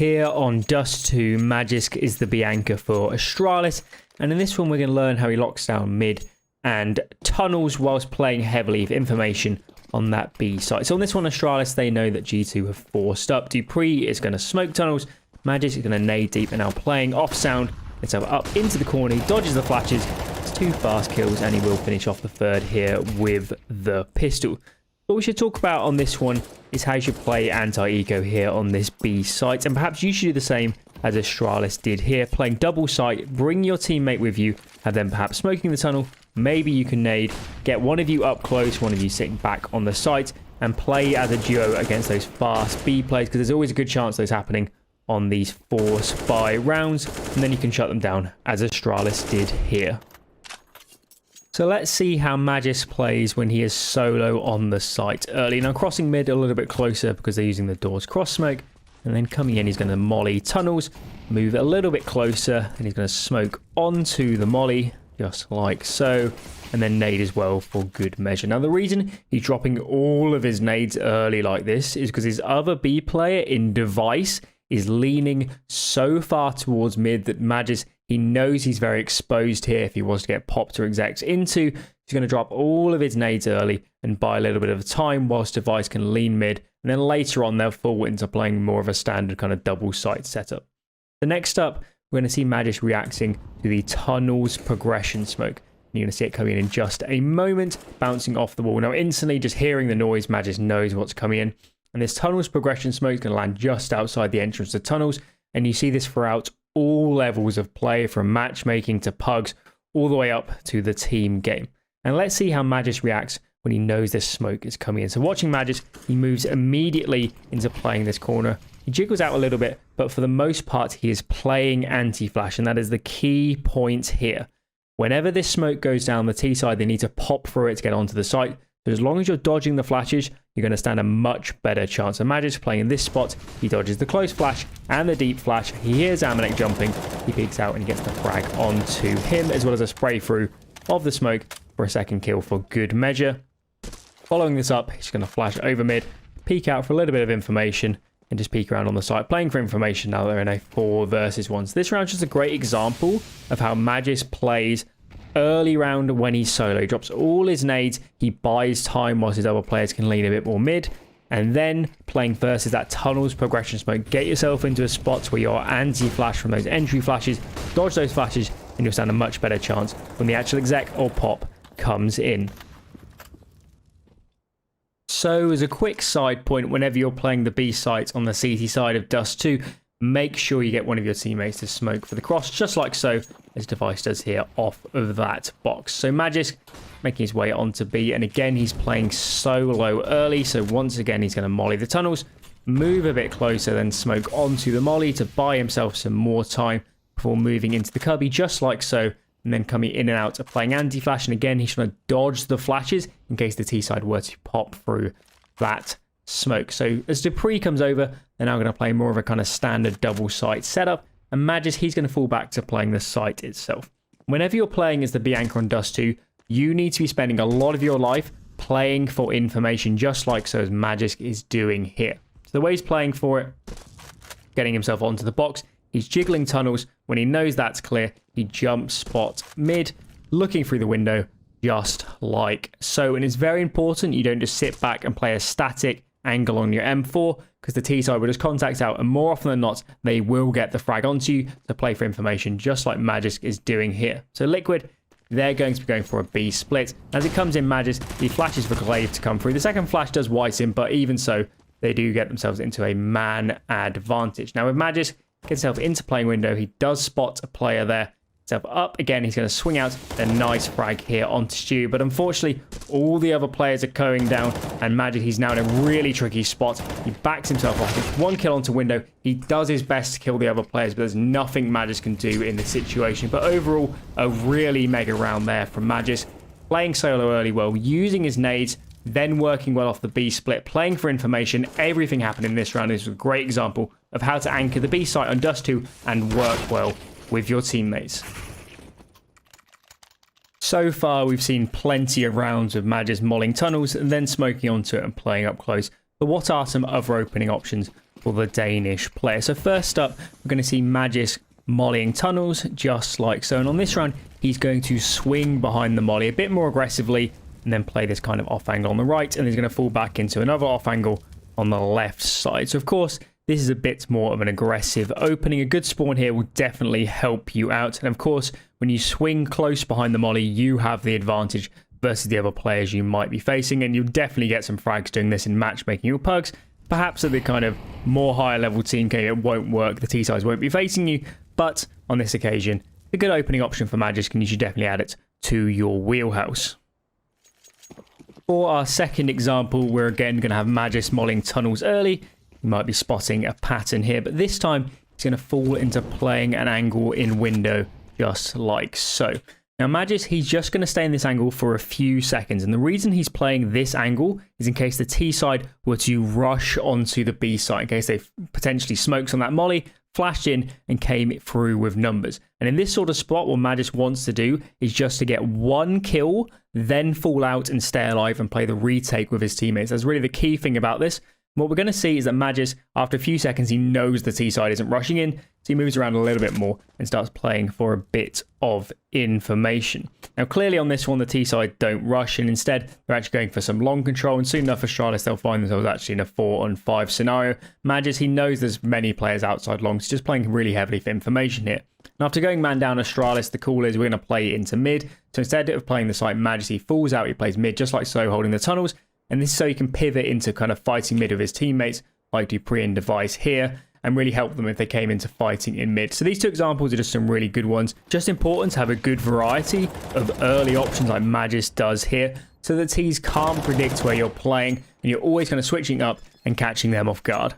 Here on Dust2, Magisk is the B anchor for Astralis, and in this one we're going to learn how he locks down mid and tunnels whilst playing heavily for information on that B site. So on this one, Astralis, they know that G2 have forced up. Dupree is going to smoke tunnels, Magisk is going to nade deep, and now playing off sound. It's up into the corner, he dodges the flashes, it's 2 fast kills, and he will finish off the third here with the pistol. What we should talk about on this one is how you should play anti-eco here on this B site, and perhaps you should do the same as Astralis did here, playing double site, bring your teammate with you, have them perhaps smoking the tunnel, maybe you can nade, get one of you up close, one of you sitting back on the site, and play as a duo against those fast B players, because there's always a good chance those happening on these force buy rounds, and then you can shut them down as Astralis did here. So let's see how Magisk plays when he is solo on the site early. Now crossing mid a little bit closer because they're using the doors cross smoke, and then coming in he's going to molly tunnels, move a little bit closer, and he's going to smoke onto the molly just like so, and then nade as well for good measure. Now the reason he's dropping all of his nades early like this is because his other B player in device is leaning so far towards mid that Magisk, he knows he's very exposed here if he wants to get popped or execs into. He's going to drop all of his nades early and buy a little bit of time whilst device can lean mid, and then later on they'll fall into playing more of a standard kind of double site setup. The next up, we're going to see Magisk reacting to the tunnels progression smoke. And you're going to see it coming in just a moment, bouncing off the wall. Now instantly, just hearing the noise, Magisk knows what's coming in. And this tunnels progression smoke is going to land just outside the entrance to tunnels. And you see this throughout all levels of play, from matchmaking to pugs, all the way up to the team game. And let's see how Magisk reacts when he knows this smoke is coming in. So watching Magisk, he moves immediately into playing this corner. He jiggles out a little bit, but for the most part, he is playing anti-flash. And that is the key point here. Whenever this smoke goes down the T side, they need to pop through it to get onto the site. So as long as you're dodging the flashes, you're going to stand a much better chance. So Magisk playing in this spot, he dodges the close flash and the deep flash. He hears Amanek jumping, he peeks out and he gets the frag onto him, as well as a spray through of the smoke for a second kill for good measure. Following this up, he's going to flash over mid, peek out for a little bit of information, and just peek around on the site, playing for information now they're in a 4 versus 1. So this round's just a great example of how Magisk plays early round when he's solo. He drops all his nades, he buys time whilst his other players can lean a bit more mid, and then playing versus that tunnels progression smoke. Get yourself into a spot where you're anti-flash from those entry flashes, dodge those flashes, and you'll stand a much better chance when the actual exec or pop comes in. So as a quick side point, whenever you're playing the B site on the CT side of Dust2, make sure you get one of your teammates to smoke for the cross, just like so, as device does here off of that box. So Magisk making his way onto B, and again he's playing solo early, so once again he's going to molly the tunnels, move a bit closer, then smoke onto the molly to buy himself some more time before moving into the cubby, just like so, and then coming in and out of playing anti-flash. And again he's trying to dodge the flashes in case the T side were to pop through that smoke. So as Dupree comes over, they're now going to play more of a kind of standard double site setup, and Magisk, he's going to fall back to playing the site itself. Whenever you're playing as the B anchor on Dust2, you need to be spending a lot of your life playing for information, just like so as Magisk is doing here. So the way he's playing for it, getting himself onto the box, he's jiggling tunnels. When he knows that's clear, he jumps spot mid, looking through the window, just like so. And it's very important you don't just sit back and play a static angle on your M4, because the T side will just contact out, and more often than not they will get the frag onto you to play for information, just like Magisk is doing here. So Liquid, they're going to be going for a B split. As it comes in, Magisk, he flashes for Glaive to come through. The second flash does white him, but even so, they do get themselves into a man advantage. Now with Magisk, gets himself into playing window, he does spot a player there, up again, he's going to swing out a nice frag here onto Stu, but unfortunately all the other players are going down, and Magisk, he's now in a really tricky spot. He backs himself off, gets 1 kill onto window, he does his best to kill the other players, but there's nothing Magisk can do in this situation. But overall, a really mega round there from Magisk, playing solo early well, using his nades, then working well off the B split, playing for information. Everything happened in this round. This is a great example of how to anchor the B site on Dust2 and work well with your teammates. So far, we've seen plenty of rounds of Magisk molling tunnels and then smoking onto it and playing up close. But what are some other opening options for the Danish player. So first up, we're going to see Magisk mollying tunnels, just like so. And on this round, he's going to swing behind the molly a bit more aggressively and then play this kind of off angle on the right. And he's going to fall back into another off angle on the left side. So of course, this is a bit more of an aggressive opening. A good spawn here will definitely help you out. And of course, when you swing close behind the molly, you have the advantage versus the other players you might be facing. And you'll definitely get some frags doing this in matchmaking your pugs. Perhaps at the kind of more higher level team game, it won't work. The T-sides won't be facing you. But on this occasion, a good opening option for Magisk, and you should definitely add it to your wheelhouse. For our second example, we're again going to have Magisk mollying tunnels early. You might be spotting a pattern here, but this time he's going to fall into playing an angle in window, just like so. Now Magisk, he's just going to stay in this angle for a few seconds, and the reason he's playing this angle is in case the T side were to rush onto the B side, in case they potentially smokes on that molly, flashed in and came through with numbers. And in this sort of spot, what Magisk wants to do is just to get one kill, then fall out and stay alive and play the retake with his teammates. That's really the key thing about this. What we're going to see is that Magisk, after a few seconds, he knows the T side isn't rushing in, so he moves around a little bit more and starts playing for a bit of information. Now, clearly on this one, the T side don't rush, and instead they're actually going for some long control, and soon enough for Astralis, they'll find themselves actually in a 4-on-5 scenario. Magisk, he knows there's many players outside long, so he's just playing really heavily for information here. And after going man down Astralis, the call is we're going to play into mid. So instead of playing the site Magisk, he falls out, he plays mid, just like so, holding the tunnels. And this is so he can pivot into kind of fighting mid with his teammates, like Dupree and Device here, and really help them if they came into fighting in mid. So these two examples are just some really good ones. Just important to have a good variety of early options like Magisk does here, so that T's can't predict where you're playing, and you're always kind of switching up and catching them off guard.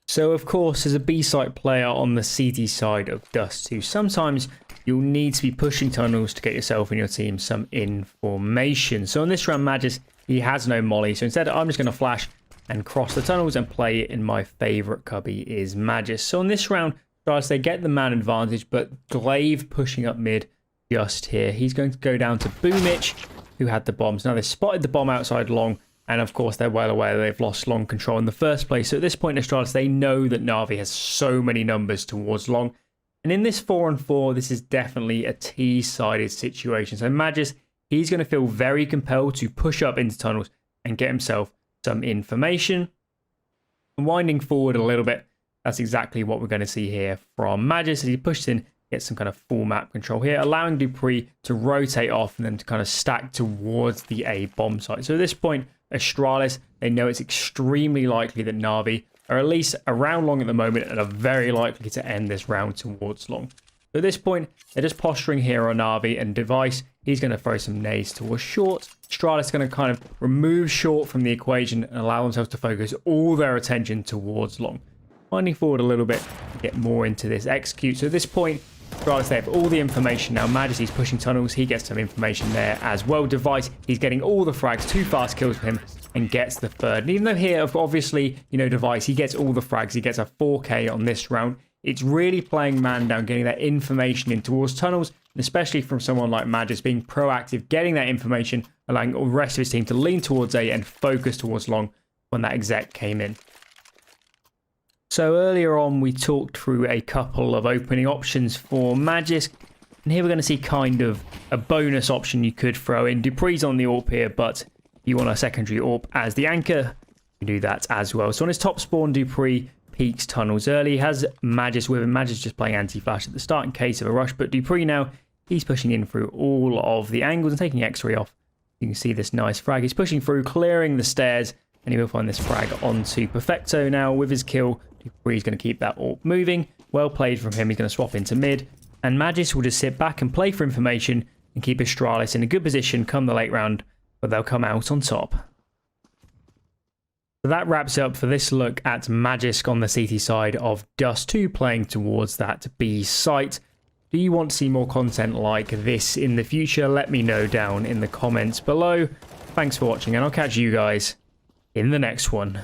So of course, as a B-site player on the CT side of Dust2, sometimes you'll need to be pushing tunnels to get yourself and your team some information. So in this round, Magisk, he has no molly. So instead, I'm just going to flash and cross the tunnels and play it in my favorite cubby is Magisk. So in this round, they get the man advantage, but Glaive pushing up mid just here. He's going to go down to Boomich, who had the bombs. Now they spotted the bomb outside long, and of course they're well aware they've lost long control in the first place. So at this point in Astralis, they know that Na'Vi has so many numbers towards long. And in this 4-on-4, this is definitely a T-sided situation. So Magisk, he's going to feel very compelled to push up into tunnels and get himself some information. And winding forward a little bit, that's exactly what we're going to see here from Magisk. As he pushes in, gets some kind of full map control here, allowing Dupree to rotate off and then to kind of stack towards the A bomb site. So at this point, Astralis, they know it's extremely likely that Na'Vi are at least around long at the moment and are very likely to end this round towards long. So at this point, they're just posturing here on Na'Vi, and Device, he's going to throw some nades towards short. Astralis is going to kind of remove short from the equation and allow themselves to focus all their attention towards long. Winding forward a little bit to get more into this execute. So at this point, Astralis, they have all the information now. Magisk, he's pushing tunnels. He gets some information there as well. Device, he's getting all the frags. 2 fast kills for him and gets the third. And even though here, obviously, you know, Device, he gets all the frags. He gets a 4K on this round. It's really playing man down, getting that information in towards tunnels, and especially from someone like Magisk being proactive, getting that information, allowing all the rest of his team to lean towards A and focus towards long when that exec came in. So earlier on, we talked through a couple of opening options for Magisk, and here we're going to see kind of a bonus option you could throw in. Dupree's on the AWP here, but you want a secondary AWP as the anchor, you can do that as well. So on his top spawn, Dupree peeks tunnels early, has Magisk with him. Magisk just playing anti-flash at the start in case of a rush, but Dupree now, he's pushing in through all of the angles and taking X-ray off. You can see this nice frag. He's pushing through, clearing the stairs, and he will find this frag onto Perfecto now with his kill. Dupree's going to keep that AWP moving. Well played from him. He's going to swap into mid, and Magisk will just sit back and play for information and keep Astralis in a good position come the late round, but they'll come out on top. So that wraps up for this look at Magisk on the CT side of Dust2 playing towards that B site. Do you want to see more content like this in the future? Let me know down in the comments below. Thanks for watching, and I'll catch you guys in the next one.